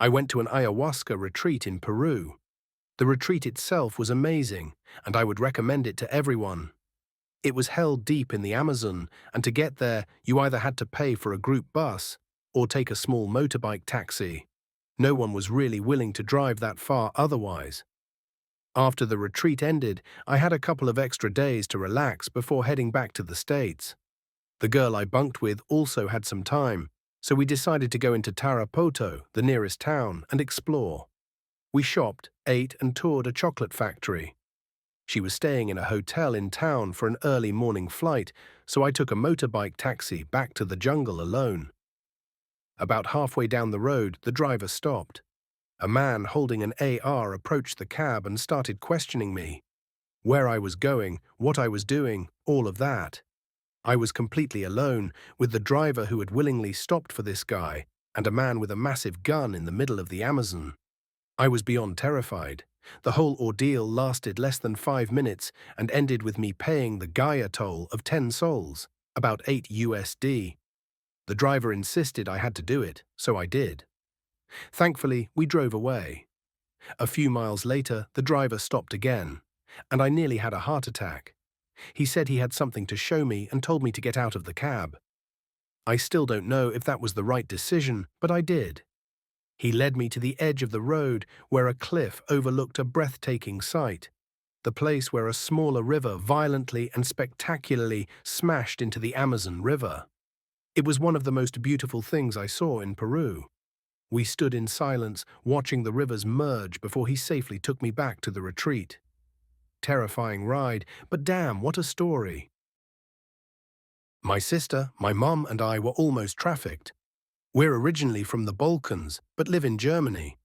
I went to an ayahuasca retreat in Peru. The retreat itself was amazing, and I would recommend it to everyone. It was held deep in the Amazon, and to get there, you either had to pay for a group bus or take a small motorbike taxi. No one was really willing to drive that far otherwise. After the retreat ended, I had a couple of extra days to relax before heading back to the States. The girl I bunked with also had some time, so we decided to go into Tarapoto, the nearest town, and explore. We shopped, ate, and toured a chocolate factory. She was staying in a hotel in town for an early morning flight, so I took a motorbike taxi back to the jungle alone. About halfway down the road, the driver stopped. A man holding an AR approached the cab and started questioning me. Where I was going, what I was doing, all of that. I was completely alone, with the driver who had willingly stopped for this guy, and a man with a massive gun in the middle of the Amazon. I was beyond terrified. The whole ordeal lasted less than 5 minutes and ended with me paying the Gaia toll of 10 sols, about 8 USD. The driver insisted I had to do it, so I did. Thankfully, we drove away. A few miles later, the driver stopped again, and I nearly had a heart attack. He said he had something to show me and told me to get out of the cab. I still don't know if that was the right decision, but I did. He led me to the edge of the road where a cliff overlooked a breathtaking sight, the place where a smaller river violently and spectacularly smashed into the Amazon River. It was one of the most beautiful things I saw in Peru. We stood in silence, watching the rivers merge before he safely took me back to the retreat. Terrifying ride, but damn, what a story. My sister, my mum, and I were almost trafficked. We're originally from the Balkans, but live in Germany.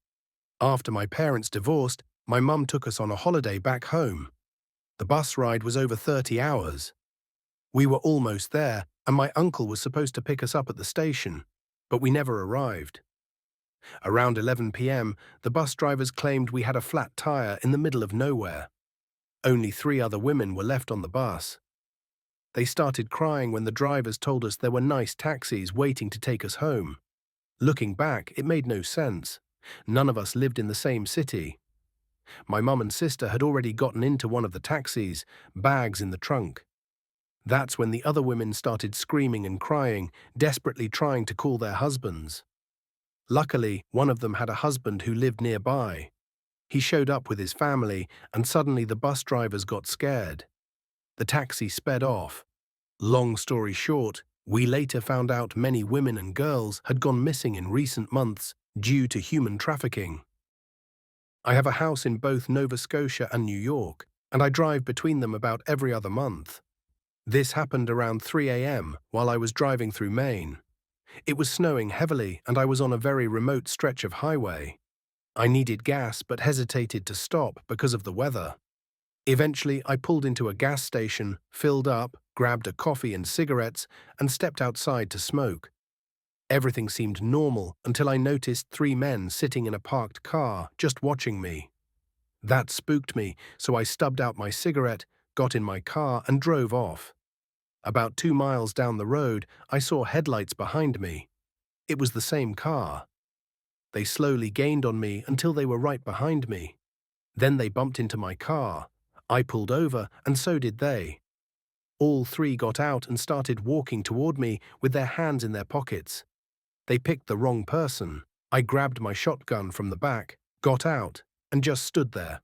After my parents divorced, my mum took us on a holiday back home. The bus ride was over 30 hours. We were almost there, and my uncle was supposed to pick us up at the station, but we never arrived. Around 11 p.m., the bus drivers claimed we had a flat tire in the middle of nowhere. Only 3 other women were left on the bus. They started crying when the drivers told us there were nice taxis waiting to take us home. Looking back, it made no sense. None of us lived in the same city. My mum and sister had already gotten into one of the taxis, bags in the trunk. That's when the other women started screaming and crying, desperately trying to call their husbands. Luckily, one of them had a husband who lived nearby. He showed up with his family, and suddenly the bus drivers got scared. The taxi sped off. Long story short, we later found out many women and girls had gone missing in recent months due to human trafficking. I have a house in both Nova Scotia and New York, and I drive between them about every other month. This happened around 3 a.m. while I was driving through Maine. It was snowing heavily, and I was on a very remote stretch of highway. I needed gas but hesitated to stop because of the weather. Eventually, I pulled into a gas station, filled up, grabbed a coffee and cigarettes, and stepped outside to smoke. Everything seemed normal until I noticed 3 men sitting in a parked car, just watching me. That spooked me, so I stubbed out my cigarette, got in my car, and drove off. About 2 miles down the road, I saw headlights behind me. It was the same car. They slowly gained on me until they were right behind me. Then they bumped into my car. I pulled over, and so did they. All 3 got out and started walking toward me with their hands in their pockets. They picked the wrong person. I grabbed my shotgun from the back, got out, and just stood there.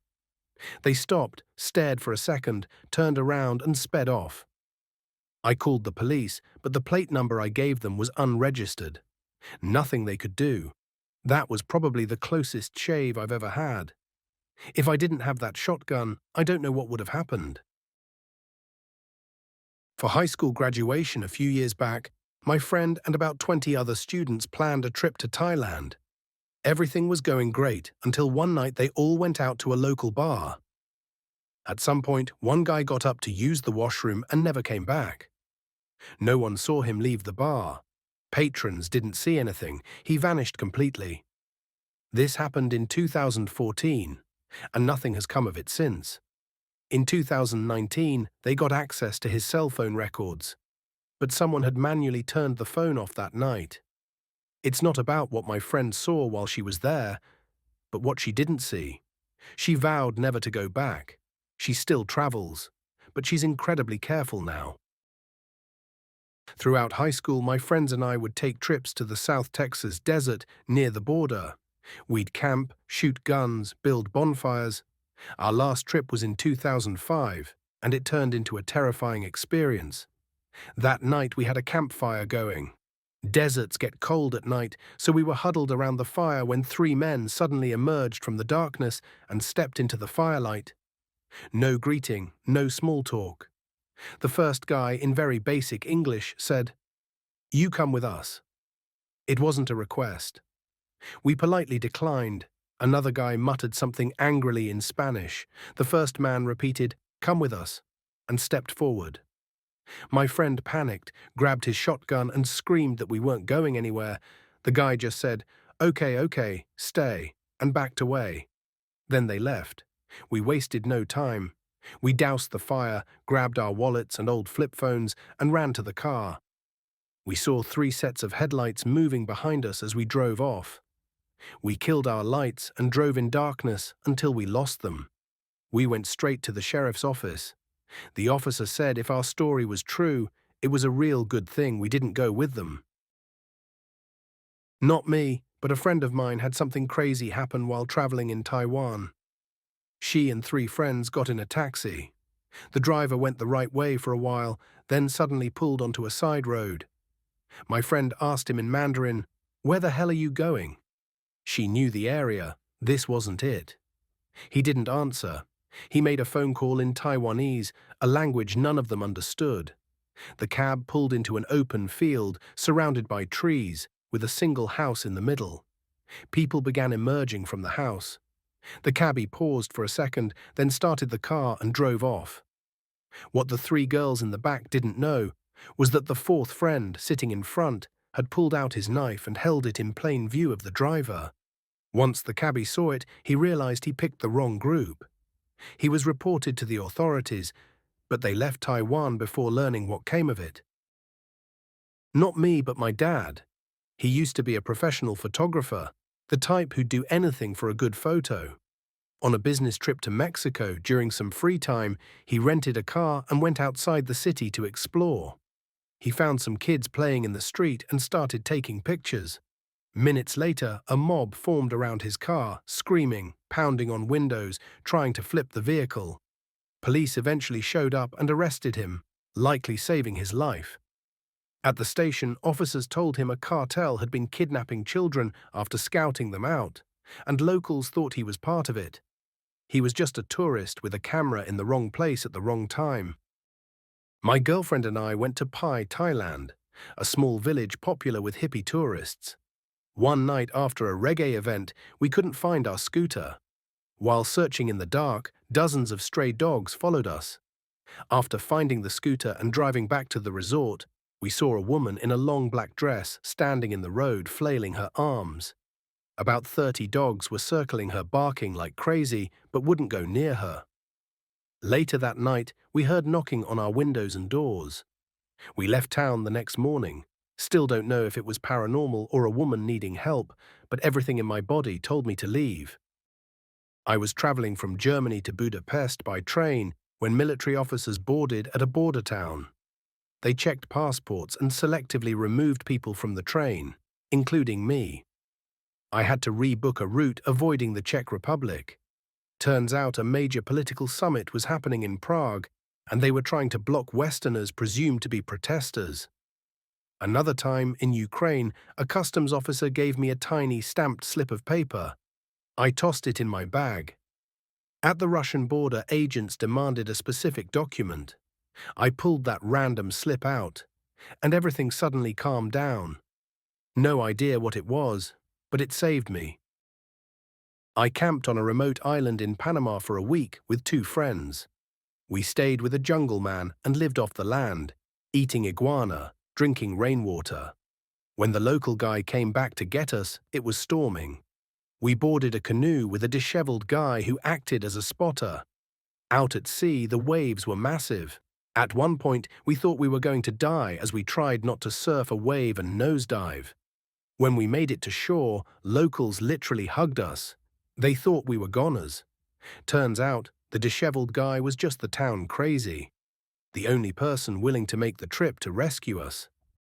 They stopped, stared for a second, turned around, and sped off. I called the police, but the plate number I gave them was unregistered. Nothing they could do. That was probably the closest shave I've ever had. If I didn't have that shotgun, I don't know what would have happened. For high school graduation a few years back, my friend and about 20 other students planned a trip to Thailand. Everything was going great until one night they all went out to a local bar. At some point, one guy got up to use the washroom and never came back. No one saw him leave the bar. Patrons didn't see anything. He vanished completely. This happened in 2014, and nothing has come of it since. In 2019, they got access to his cell phone records, but someone had manually turned the phone off that night. It's not about what my friend saw while she was there, but what she didn't see. She vowed never to go back. She still travels, but she's incredibly careful now. Throughout high school, my friends and I would take trips to the South Texas desert near the border. We'd camp, shoot guns, build bonfires. Our last trip was in 2005, and it turned into a terrifying experience. That night we had a campfire going. Deserts get cold at night, so we were huddled around the fire when three men suddenly emerged from the darkness and stepped into the firelight. No greeting, no small talk. The first guy, in very basic English, said, "You come with us." It wasn't a request. We politely declined. Another guy muttered something angrily in Spanish. The first man repeated, "Come with us," and stepped forward. My friend panicked, grabbed his shotgun, and screamed that we weren't going anywhere. The guy just said, okay, stay," and backed away. Then they left. We wasted no time. We doused the fire, grabbed our wallets and old flip phones, and ran to the car. We saw 3 sets of headlights moving behind us as we drove off. We killed our lights and drove in darkness until we lost them. We went straight to the sheriff's office. The officer said if our story was true, it was a real good thing we didn't go with them. Not me, but a friend of mine had something crazy happen while traveling in Taiwan. She and 3 friends got in a taxi. The driver went the right way for a while, then suddenly pulled onto a side road. My friend asked him in Mandarin, "Where the hell are you going?" She knew the area. This wasn't it. He didn't answer. He made a phone call in Taiwanese, a language none of them understood. The cab pulled into an open field surrounded by trees, with a single house in the middle. People began emerging from the house. The cabbie paused for a second, then started the car and drove off. What the 3 girls in the back didn't know was that the 4th friend, sitting in front, had pulled out his knife and held it in plain view of the driver. Once the cabbie saw it, he realized he picked the wrong group. He was reported to the authorities, but they left Taiwan before learning what came of it. Not me, but my dad. He used to be a professional photographer, the type who'd do anything for a good photo. On a business trip to Mexico during some free time, he rented a car and went outside the city to explore. He found some kids playing in the street and started taking pictures. Minutes later, a mob formed around his car, screaming, pounding on windows, trying to flip the vehicle. Police eventually showed up and arrested him, likely saving his life. At the station, officers told him a cartel had been kidnapping children after scouting them out, and locals thought he was part of it. He was just a tourist with a camera in the wrong place at the wrong time. My girlfriend and I went to Pai, Thailand, a small village popular with hippie tourists. One night after a reggae event, we couldn't find our scooter. While searching in the dark, dozens of stray dogs followed us. After finding the scooter and driving back to the resort, we saw a woman in a long black dress standing in the road flailing her arms. About 30 dogs were circling her, barking like crazy, but wouldn't go near her. Later that night, we heard knocking on our windows and doors. We left town the next morning. Still don't know if it was paranormal or a woman needing help, but everything in my body told me to leave. I was traveling from Germany to Budapest by train when military officers boarded at a border town. They checked passports and selectively removed people from the train, including me. I had to rebook a route avoiding the Czech Republic. Turns out a major political summit was happening in Prague, and they were trying to block Westerners presumed to be protesters. Another time, in Ukraine, a customs officer gave me a tiny stamped slip of paper. I tossed it in my bag. At the Russian border, agents demanded a specific document. I pulled that random slip out, and everything suddenly calmed down. No idea what it was, but it saved me. I camped on a remote island in Panama for a week with 2 friends. We stayed with a jungle man and lived off the land, eating iguana, drinking rainwater. When the local guy came back to get us, it was storming. We boarded a canoe with a disheveled guy who acted as a spotter. Out at sea, the waves were massive. At one point, we thought we were going to die as we tried not to surf a wave and nosedive. When we made it to shore, locals literally hugged us. They thought we were goners. Turns out, the disheveled guy was just the town crazy, the only person willing to make the trip to rescue us.